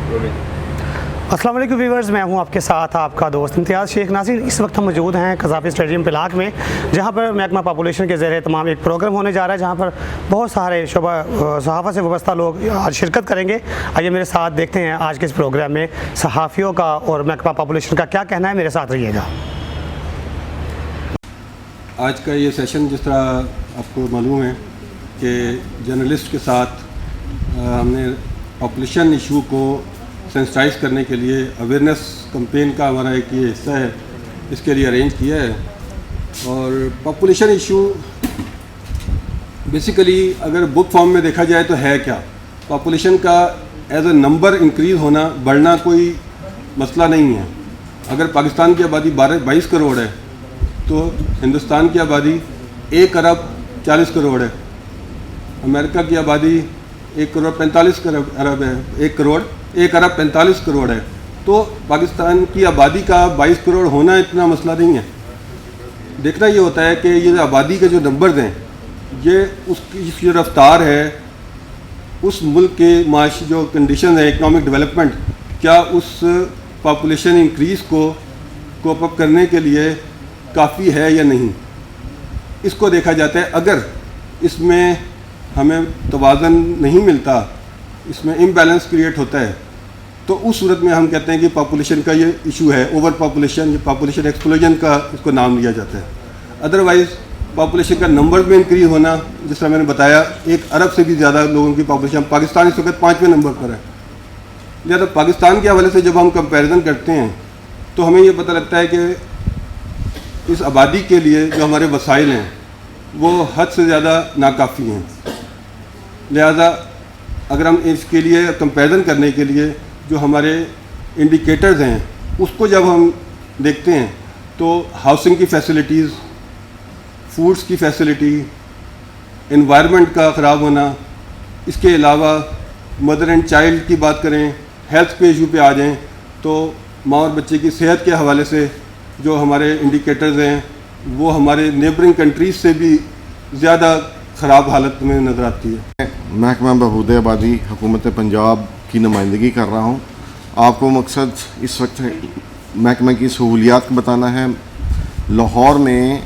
अस्सलाम वालेकुम व्यूअर्स, मैं हूं आपके साथ आपका दोस्त इम्तियाज़ शेख नाज़रीन। इस वक्त हम मौजूद हैं कज़ाफ़ी स्टेडियम पिलाक में, जहां पर महकमा पॉपुलेशन के ज़ेर तमाम एक प्रोग्राम होने जा रहा है, जहां पर बहुत सारे शोबा सहाफ़ा से वाबस्ता लोग आज शिरकत करेंगे। आइए मेरे साथ देखते हैं आज के इस प्रोग्राम में सहाफ़ियों का और महकमा पॉपुलेशन का क्या कहना है। मेरे साथ रहिएगा। आज का ये सेशन जिस तरह आपको मालूम है कि जर्नलिस्ट के साथ हमने पॉपुलेशन इशू को सेंसिटाइज करने के लिए अवेयरनेस कैंपेन का हमारा एक ये हिस्सा है, इसके लिए अरेंज किया है। और पॉपुलेशन इशू बेसिकली अगर बुक फॉर्म में देखा जाए तो है क्या, पॉपुलेशन का एज अ नंबर इंक्रीज़ होना बढ़ना कोई मसला नहीं है। अगर पाकिस्तान की आबादी 22 करोड़ है तो हिंदुस्तान की आबादी 1 अरब 40 करोड़ है। अमेरिका की आबादी 1 करोड़ 45 अरब है, 1 अरब 45 करोड़ है। तो पाकिस्तान की आबादी का 22 करोड़ होना इतना मसला नहीं है। देखना ये होता है कि ये आबादी के जो नंबर्स हैं, ये उसकी जो रफ्तार है, उस मुल्क के माशी जो कंडीशन है, इकनॉमिक डेवलपमेंट, क्या उस पॉपुलेशन इंक्रीज़ को कोप अप करने के लिए काफ़ी है या नहीं, इसको देखा जाता है। अगर इसमें हमें तवाज़न नहीं मिलता, इसमें इम्बैलेंस क्रिएट होता है, तो उस सूरत में हम कहते हैं कि पॉपुलेशन का ये इशू है, ओवर पॉपुलेशन, ये पॉपुलेशन एक्सप्लोजन का इसको नाम लिया जाता है। अदरवाइज़ पॉपुलेशन का नंबर में इंक्रीज़ होना, जिस तरह मैंने बताया, 1 अरब से भी ज़्यादा लोगों की पॉपुलेशन, पाकिस्तान इस वक्त 5वें नंबर पर है। लिहाजा पाकिस्तान के हवाले से जब हम कंपैरिजन करते हैं तो हमें ये पता लगता है कि इस आबादी के लिए जो हमारे वसाइल हैं वो हद से ज़्यादा नाकाफ़ी हैं। लिहाजा अगर हम इसके लिए कंपैरिजन करने के लिए जो हमारे इंडिकेटर्स हैं उसको जब हम देखते हैं तो हाउसिंग की फैसिलिटीज़, फूड्स की फैसिलिटी, एनवायरनमेंट का ख़राब होना, इसके अलावा मदर एंड चाइल्ड की बात करें, हेल्थ के इशू पे आ जाएं तो माँ और बच्चे की सेहत के हवाले से जो हमारे इंडिकेटर्स हैं वो हमारे नेबरिंग कंट्रीज़ से भी ज़्यादा ख़राब हालत में नज़र आती है। महकमा बहबूद आबादी हुकूमत पंजाब की नुमाइंदगी कर रहा हूँ। आपको मकसद इस वक्त महकमे की सहूलियात बताना है। लाहौर में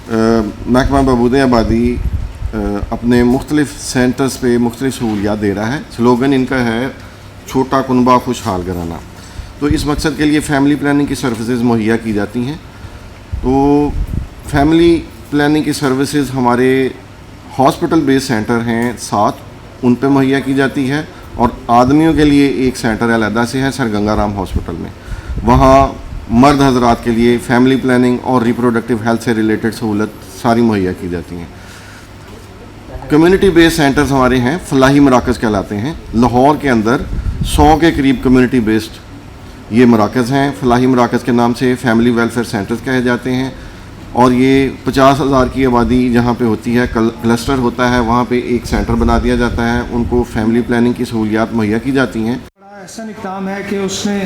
महकमा बहबूद आबादी अपने मुख्तलिफ़ सेंटर्स पे मुख्तलिफ़ सहूलियात दे रहा है। स्लोगन इनका है छोटा कुनबा खुशहाल घराना। तो इस मकसद के लिए फ़ैमिली प्लानिंग की सर्विसेज मुहैया की जाती हैं। तो फैमिली प्लानिंग की सर्विसेज हमारे हॉस्पिटल बेस्ड सेंटर हैं 7, उन पे मुहैया की जाती है। और आदमियों के लिए एक सेंटर अलहदा से है सर गंगाराम हॉस्पिटल में, वहाँ मर्द हजरात के लिए फैमिली प्लानिंग और रिप्रोडक्टिव हेल्थ से रिलेटेड सहूलत सारी मुहैया की जाती हैं। कम्युनिटी बेस्ड सेंटर्स हमारे हैं, फलाही मराकज़ कहलाते हैं। लाहौर के अंदर 100 के करीब कम्युनिटी बेस्ड ये मराकज़ हैं। फलाही मराकज़ के नाम से फैमिली वेलफेयर सेंटर्स कहे जाते हैं। और ये 50,000 की आबादी जहाँ पे होती है, क्लस्टर होता है, वहाँ पे एक सेंटर बना दिया जाता है, उनको फैमिली प्लानिंग की सहूलियात मुहैया की जाती हैं। बड़ा ऐसा इक़दाम है कि उसने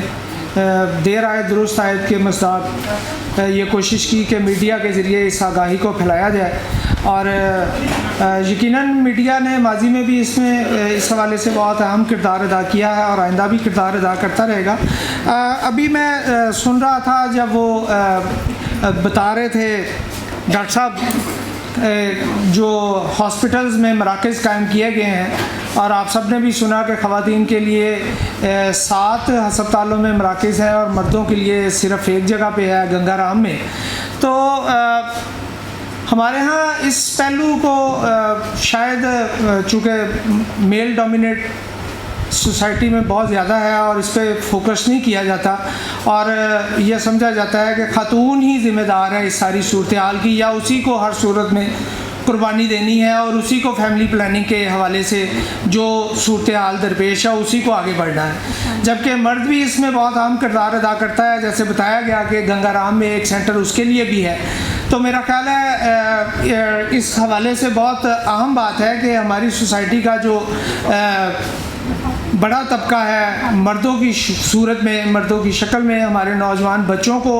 देर आए दुरुस्त आयत के मसदाक़ ये कोशिश की कि मीडिया के ज़रिए इस आगाही को फैलाया जाए। और यकीनन मीडिया ने माजी में भी इसमें इस हवाले से बहुत अहम किरदार अदा किया है और आइंदा भी किरदार अदा करता रहेगा। अभी मैं सुन रहा था जब वो बता रहे थे डॉक्टर साहब जो हॉस्पिटल्स में मराकज़ कायम किए गए हैं, और आप सब ने भी सुना कि ख़वातीन के लिए 7 हस्पतालों में मराकज़ है और मर्दों के लिए सिर्फ़ एक जगह पे है, गंगाराम में। तो हमारे यहाँ इस पहलू को शायद चूँकि मेल डोमिनेट सोसाइटी में बहुत ज़्यादा है और इस पर फोकस नहीं किया जाता, और यह समझा जाता है कि ख़ातून ही ज़िम्मेदार है इस सारी सूरत हाल की, या उसी को हर सूरत में कुर्बानी देनी है और उसी को फैमिली प्लानिंग के हवाले से जो सूरत हाल दरपेश है उसी को आगे बढ़ना है। जबकि मर्द भी इसमें बहुत अहम किरदार अदा करता है, जैसे बताया गया कि गंगाराम में एक सेंटर उसके लिए भी है। तो मेरा ख्याल है इस हवाले से बहुत अहम बात है कि हमारी सोसाइटी का जो बड़ा तबका है मर्दों की सूरत में, मर्दों की शक्ल में हमारे नौजवान बच्चों को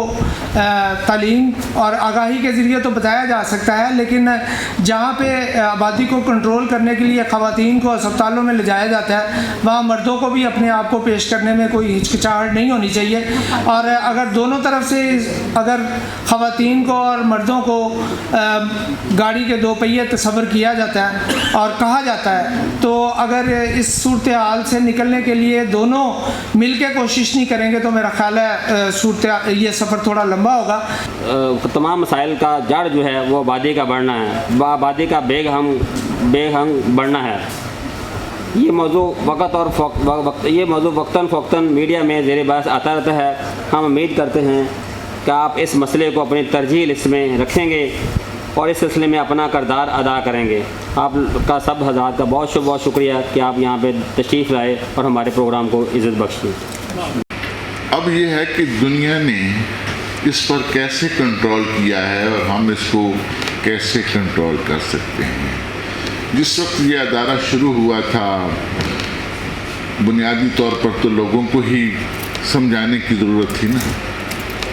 तालीम और आगाही के ज़रिए तो बताया जा सकता है, लेकिन जहाँ पे आबादी को कंट्रोल करने के लिए ख़वातीन को अस्पतालों में ले जाया जाता है, वहाँ मर्दों को भी अपने आप को पेश करने में कोई हिचकिचाहट नहीं होनी चाहिए। और अगर दोनों तरफ से अगर ख़वातीन को और मर्दों को गाड़ी के दो पहिए तस्वर किया जाता है और कहा जाता है, तो अगर इस सूरत हाल से निकलने के लिए दोनों मिल के कोशिश नहीं करेंगे तो मेरा ख्याल है ये सफ़र थोड़ा लंबा होगा। तमाम मसाइल का जड़ जो है वो आबादी का बढ़ना है, आबादी का बेहंग बढ़ना है। ये मौजू वक्तन फ़ौक्तन मीडिया में ज़ेर बहस आता रहता है। हम उम्मीद करते हैं कि आप इस मसले को अपनी तरजीह लिस्ट में रखेंगे और इस सिलसिले में अपना किरदार अदा करेंगे। आपका सब हज़रात का बहुत शुक्रिया कि आप यहाँ पे तशरीफ़ लाए और हमारे प्रोग्राम को इज़्ज़त बख्शी। अब ये है कि दुनिया ने इस पर कैसे कंट्रोल किया है और हम इसको कैसे कंट्रोल कर सकते हैं। जिस वक्त ये अदारा शुरू हुआ था, बुनियादी तौर पर तो लोगों को ही समझाने की ज़रूरत थी ना,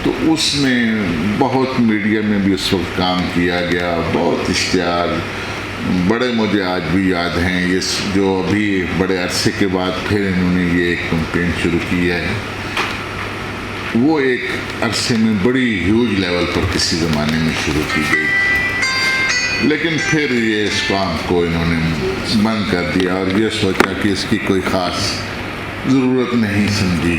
तो उसमें बहुत मीडिया में भी उस वक्त काम किया गया, बहुत इश्तिहार बड़े मुझे आज भी याद हैं। ये जो अभी बड़े अरसे के बाद फिर इन्होंने ये एक कैंपेन शुरू की है, वो एक अरसे में बड़ी ह्यूज लेवल पर किसी ज़माने में शुरू की गई, लेकिन फिर ये इस काम को इन्होंने बंद कर दिया और ये सोचा कि इसकी कोई ख़ास ज़रूरत नहीं समझी।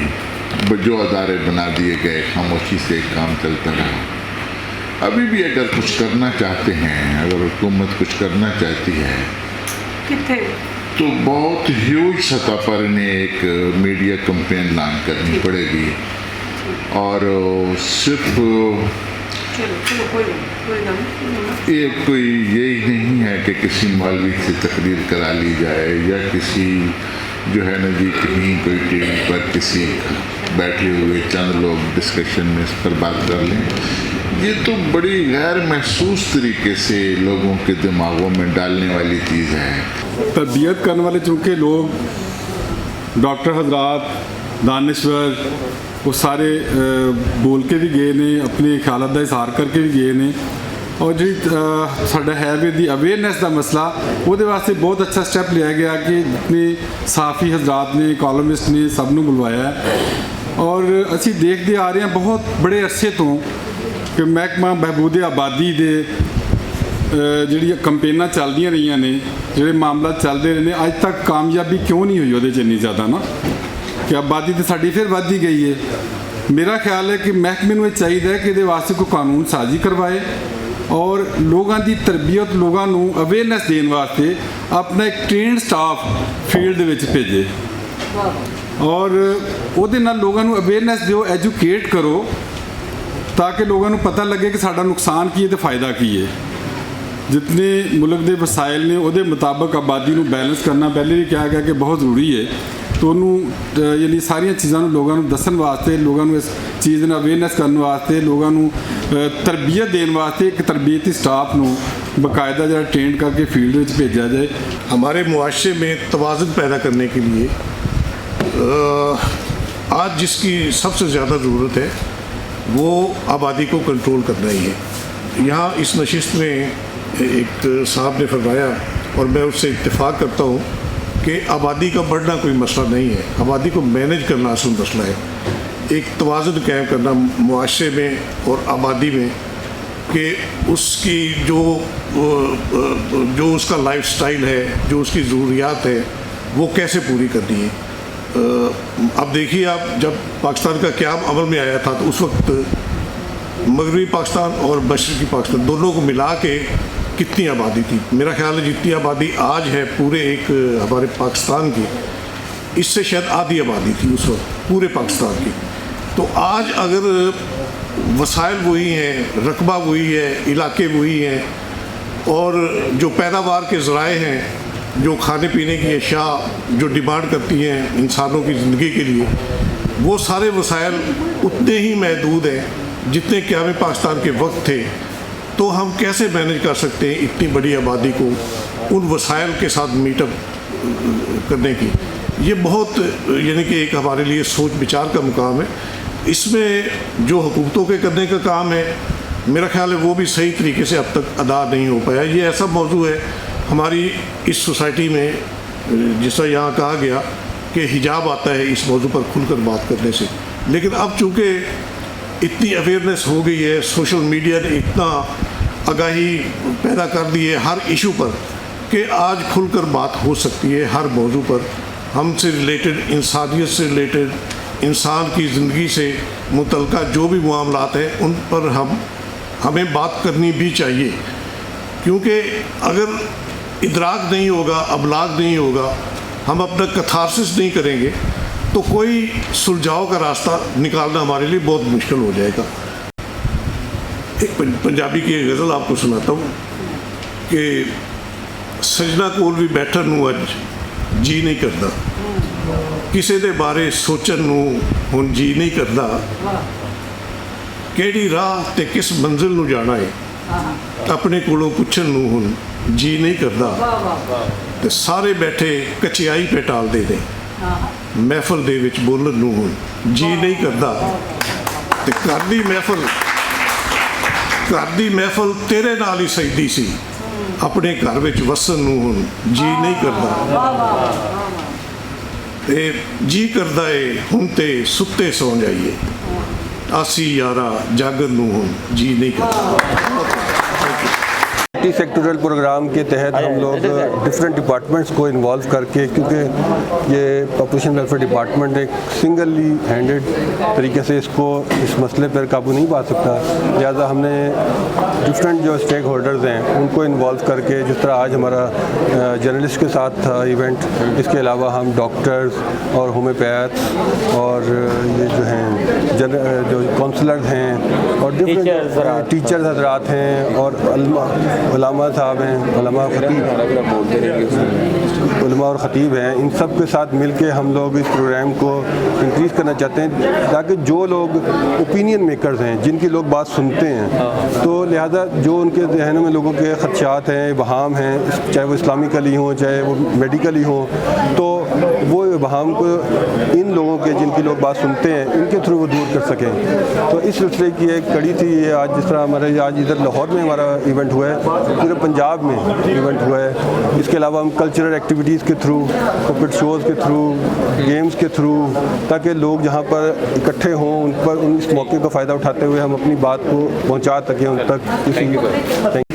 जो अदारे बना दिए गए, खामोशी से काम चलता रहा। अभी भी अगर कुछ करना चाहते हैं, अगर हुकूमत कुछ करना चाहती है तो बहुत ह्यूज सतह पर इन्हें एक मीडिया कैंपेन लॉन्च करनी पड़ेगी। और सिर्फ ये कोई यही नहीं है कि किसी मौलवी से तकरीर करा ली जाए या किसी जो है ना जी कहीं कोई टीवी पर किसी बैठे हुए चंद लोग डिस्कशन में इस पर बात कर लें। ये तो बड़ी गैर महसूस तरीके से लोगों के दिमागों में डालने वाली चीज़ है। तरबियत करने वाले चूँकि लोग डॉक्टर हजरात दानिश्वर वो सारे बोल के भी गए ने, अपने ख्यालात का इजहार करके भी गए ने। और जी साडा है भी दी अवेयरनेस का मसला, वो वास्ते बहुत अच्छा स्टैप लिया गया कि जितने सहाफ़ी हजरात ने, कॉलमिस्ट ने, सब नूं बुलवाया है। और असी देखते आ रहे हैं बहुत बड़े अरसे तो कि महकमा बहबूद आबादी दे जिहड़ियां कैंपेनां चलदियां रहियां ने, जिहड़े मामला चलते रहे हैं, अज तक कामयाबी क्यों नहीं हुई उहदे च इन्नी ज़्यादा ना, कि आबादी तो साड़ी फिर वध ही गई है। मेरा ख्याल है कि महकमे नूं चाहिए कि इहदे वास्ते कोई कानून साजी करवाए और लोगों की तरबियत, लोगों को अवेयरनेस देने वास्ते अपना एक ट्रेन स्टाफ फील्ड में भेजे और उहदे नाल लोगों को अवेयरनेस दो, एजुकेट करो ताकि लोगों को पता लगे कि साडा नुकसान की है तो फ़ायदा की है। जितने मुल्क के वसाइल ने उहदे मुताबिक आबादी को बैलेंस करना पहले भी कहा गया कि बहुत ज़रूरी है। तो उन्होंने यानी सारिया चीज़ों लोगों को दसन वास्ते, लोगों को इस चीज़ ने अवेयरनेस करने वास्ते, लोगों को तरबियत देने वास्ते एक तरबियती स्टाफ को बाकायदा जो ट्रेन करके फील्ड में भेजा जाए। हमारे मुआशरे में तवाज़ुन पैदा करने के लिए आज जिसकी सबसे ज़्यादा ज़रूरत है वो आबादी को कंट्रोल करना ही है। यहाँ इस नशिस्त में एक साहब ने फरमाया और मैं उससे इत्तेफाक करता हूँ कि आबादी का बढ़ना कोई मसला नहीं है, आबादी को मैनेज करना असल मसला है। एक तवाज़ुन कायम करना मुआशरे में और आबादी में कि उसकी जो उसका लाइफ स्टाइल है, जो उसकी ज़रूरियात है, वो कैसे पूरी करनी है। अब देखिए आप, जब पाकिस्तान का क़याम अमल में आया था तो उस वक्त मगरबी पाकिस्तान और मशरक़ी पाकिस्तान दोनों को मिला के कितनी आबादी थी। मेरा ख्याल है जितनी आबादी आज है पूरे एक हमारे पाकिस्तान की, इससे शायद आधी आबादी थी उस वक्त पूरे पाकिस्तान की। तो आज अगर वसाइल वही हैं, रकबा वही है, इलाके वही हैं और जो पैदावार के ज़राए हैं, जो खाने पीने की अशिया जो डिमांड करती हैं इंसानों की ज़िंदगी के लिए, वो सारे वसाइल उतने ही महदूद हैं जितने क़याम पाकिस्तान के वक्त थे। तो हम कैसे मैनेज कर सकते हैं इतनी बड़ी आबादी को उन वसाइल के साथ मीटअप करने की। یہ بہت یعنی کہ ایک ہمارے لیے سوچ بچار کا مقام ہے. اس میں جو حکومتوں کے کرنے کا کام ہے میرا خیال ہے وہ بھی صحیح طریقے سے اب تک ادا نہیں ہو پایا. یہ ایسا موضوع ہے ہماری اس سوسائٹی میں جس طرح یہاں کہا گیا کہ حجاب آتا ہے اس موضوع پر کھل کر بات کرنے سے، لیکن اب چونکہ اتنی اویئرنیس ہو گئی ہے، سوشل میڈیا نے اتنا آگاہی پیدا کر دی ہے ہر ایشو پر کہ آج کھل کر بات ہو سکتی ہے ہر موضوع پر. ہم سے ریلیٹڈ، انسانیت سے ریلیٹڈ، انسان کی زندگی سے متعلقہ جو بھی معاملات ہیں ان پر ہمیں بات کرنی بھی چاہیے، کیونکہ اگر ادراک نہیں ہوگا، ابلاغ نہیں ہوگا، ہم اپنا کتھارسس نہیں کریں گے تو کوئی سلجھاؤ کا راستہ نکالنا ہمارے لیے بہت مشکل ہو جائے گا. ایک پنجابی کی ایک غزل آپ کو سناتا ہوں کہ سجنا کول بھی بیٹھن نوں اج جی نہیں کرتا، کسے دے بارے سوچن نوں ہن جی نہیں کرتا، کیڑی راہ تے کس منزل نوں جانا ہے اپنے کولوں پوچھن نوں ہن جی نہیں کرتا، تے سارے بیٹھے کچیائی پہ ٹال دے دیں محفل دے وچ بولن نوں ہن جی نہیں کرتا، تے گھر دی محفل تیرے نال ہی سجدی سی اپنے گھر وچ وسن نوں ہن جی نہیں کرتا، تے جی کردا ہے ہن تے ستے سو جائیے آسی یارا جاگن نوں ہن جی نہیں کرتا. ملٹی سیکٹورل پروگرام کے تحت ہم لوگ ڈفرینٹ ڈپارٹمنٹس کو انوالو کر کے، کیونکہ یہ پاپولیشن ویلفیئر ڈپارٹمنٹ ایک سنگلی ہینڈڈ طریقے سے اس مسئلے پر قابو نہیں پا سکتا، لہٰذا ہم نے ڈفرینٹ جو اسٹیک ہولڈرز ہیں ان کو انوالو کر کے، جس طرح آج ہمارا جرنلسٹ کے ساتھ تھا ایونٹ، اس کے علاوہ ہم ڈاکٹرز اور ہومیوپیتھ اور یہ جو ہیں جو کونسلرز ہیں اور ڈفرینٹ ٹیچرز حضرات ہیں اور علماء صاحب ہیں، علماء اور خطیب ہیں، ان سب کے ساتھ مل کے ہم لوگ اس پروگرام کو انکریز کرنا چاہتے ہیں تاکہ جو لوگ اوپینین میکرز ہیں، جن کی لوگ بات سنتے ہیں، تو لہذا جو ان کے ذہنوں میں لوگوں کے خدشات ہیں، ابہام ہیں، چاہے وہ اسلامکلی ہوں چاہے وہ میڈیکلی ہوں، تو وہ ابہام کو ان لوگوں کے جن کی لوگ بات سنتے ہیں ان کے تھرو وہ دور کر سکیں. تو اس سلسلے کی ایک کڑی تھی یہ آج، جس طرح ہمارے آج ادھر لاہور میں ہمارا ایونٹ ہوا ہے، پورے پنجاب میں ایونٹ ہوا ہے. اس کے علاوہ ہم کلچرل ایکٹیویٹیز کے تھرو، پپٹ شوز کے تھرو، گیمز کے تھرو، تاکہ لوگ جہاں پر اکٹھے ہوں ان پر اس موقع کا فائدہ اٹھاتے ہوئے ہم اپنی بات کو پہنچا سکیں ان تک.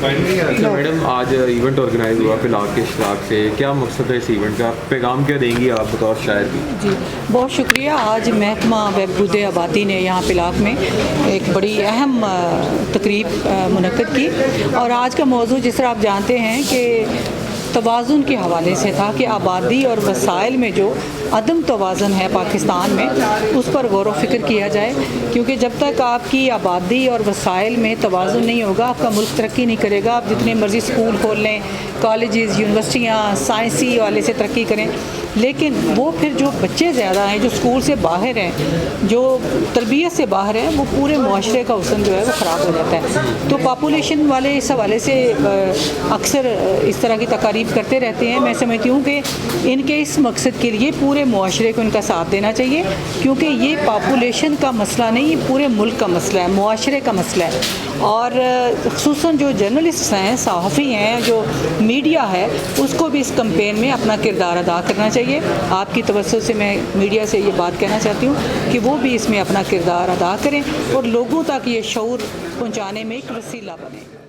میڈم آج ایونٹ آرگنائز ہوا پلاک کے اشتراک سے، کیا مقصد ہے اس ایونٹ کا؟ پیغام کیا دیں گی آپ بطور شاعر کی؟ جی بہت شکریہ. آج محکمہ بہبود آبادی نے یہاں پلاک میں ایک بڑی اہم تقریب منعقد کی، اور آج کا موضوع جس طرح آپ جانتے ہیں کہ توازن کے حوالے سے تھا کہ آبادی اور وسائل میں جو عدم توازن ہے پاکستان میں اس پر غور و فکر کیا جائے، کیونکہ جب تک آپ کی آبادی اور وسائل میں توازن نہیں ہوگا آپ کا ملک ترقی نہیں کرے گا. آپ جتنے مرضی اسکول کھول لیں، کالجز، یونیورسٹیاں سائنسی والے سے ترقی کریں، لیکن وہ پھر جو بچے زیادہ ہیں جو اسکول سے باہر ہیں، جو تربیت سے باہر ہیں، وہ پورے معاشرے کا حسن جو ہے وہ خراب ہو جاتا ہے. تو پاپولیشن والے اس حوالے سے اکثر اس طرح کی تقاریب کرتے رہتے ہیں. میں سمجھتی ہوں کہ ان کے اس مقصد کے لیے پورے معاشرے کو ان کا ساتھ دینا چاہیے، کیونکہ یہ پاپولیشن کا مسئلہ نہیں، یہ پورے ملک کا مسئلہ ہے، معاشرے کا مسئلہ ہے. اور خصوصاً جو جرنلسٹ ہیں، صحافی ہیں، جو میڈیا ہے، اس کو بھی اس کمپین میں اپنا کردار ادا کرنا چاہیے. آپ کی توسط سے میں میڈیا سے یہ بات کہنا چاہتی ہوں کہ وہ بھی اس میں اپنا کردار ادا کریں اور لوگوں تک یہ شعور پہنچانے میں ایک وسیلہ بنے.